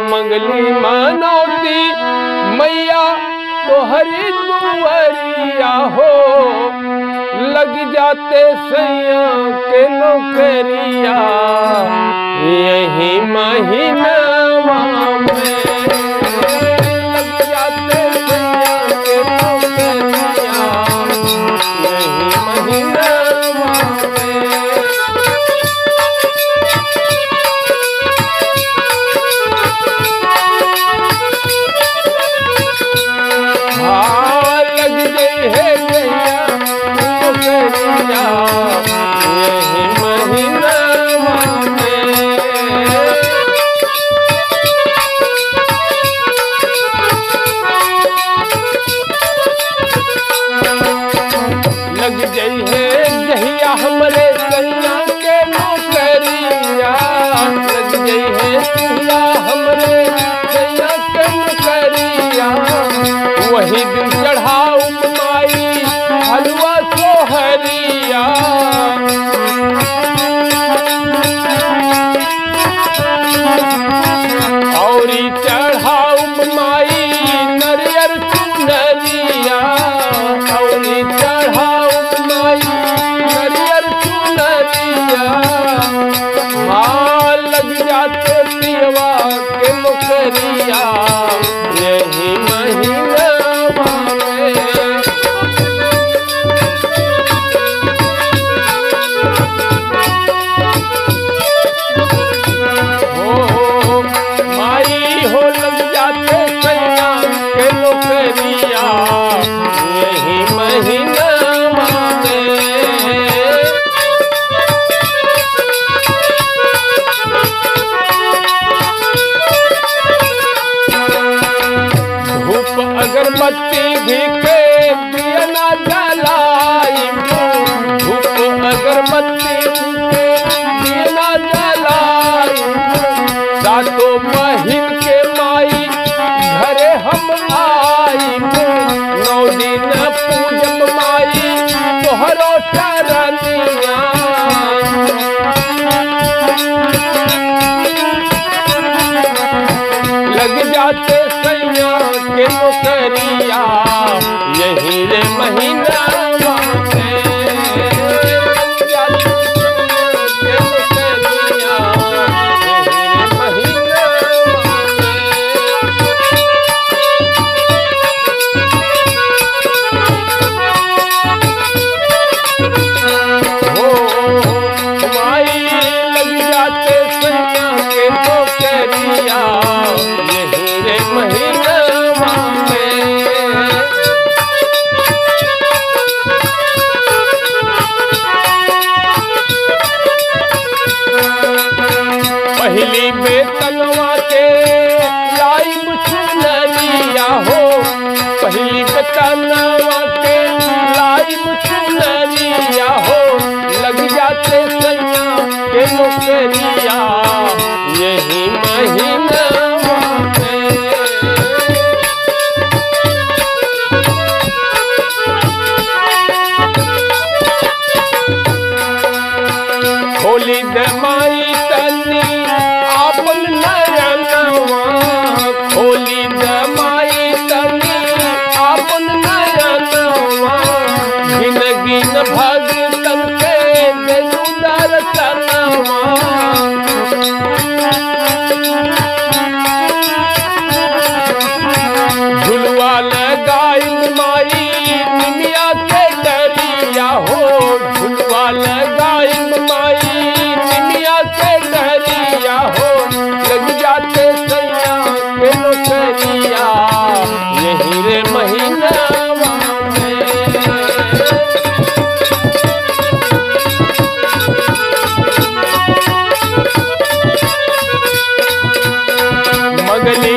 मंगली मनौती मैया तो हरी दुआरिया हो, लग जाते सैया के नौकरिया यही महीना में, लग जाते सैया के नौकरिया यही महीना में। हाँ लग गई है जैया नौकरिया यही महीना में। लग गई है जहिया हमरे सैया के नौकरिया, लग गई है जहिया हमरे सैया के नौकरिया, वही दिन चढ़ाऊ माई हलवा सोहरिया। औरी चढ़ाऊ माई नरियर चुनरिया, औरी चढ़ाऊ माई नरियर चुनरिया। हाँ लग जाते पियवा के नौकरिया यही महीना यही महीना धूप अगरबत्ती भी के दिया ना जलाई, धूप अगरबत्ती भी के दिया ना जलाई। सातों महीन के माई घरे हम आई, 9 दिन पूजब माई तोहरो चरनिया। लग जाते सैया के नौकरिया यही रे महीना में, लग जाते सैया के नौकरिया यही रे महीना माई। लग जाते सैया के नौकरिया यही रे महीना में। पहली बेतनवा के लाई मुचनरिया हो, पहली बेतनवा के लाई मुचनरिया हो, लग जाते सैया के नौकरिया यही महीना में। खोली दे माई तनी आपन नयनवा, खोली दे माई तनी आपन नयनवा। गिन गिन भगतन के देलू दर्शनवा, झुलवा लगाई माई निमिया के डरिया हो, झुलवा लगाई माई निमिया के डरिया हो। लग जाते सैया के नौकरिया यही रे महीना में। मगली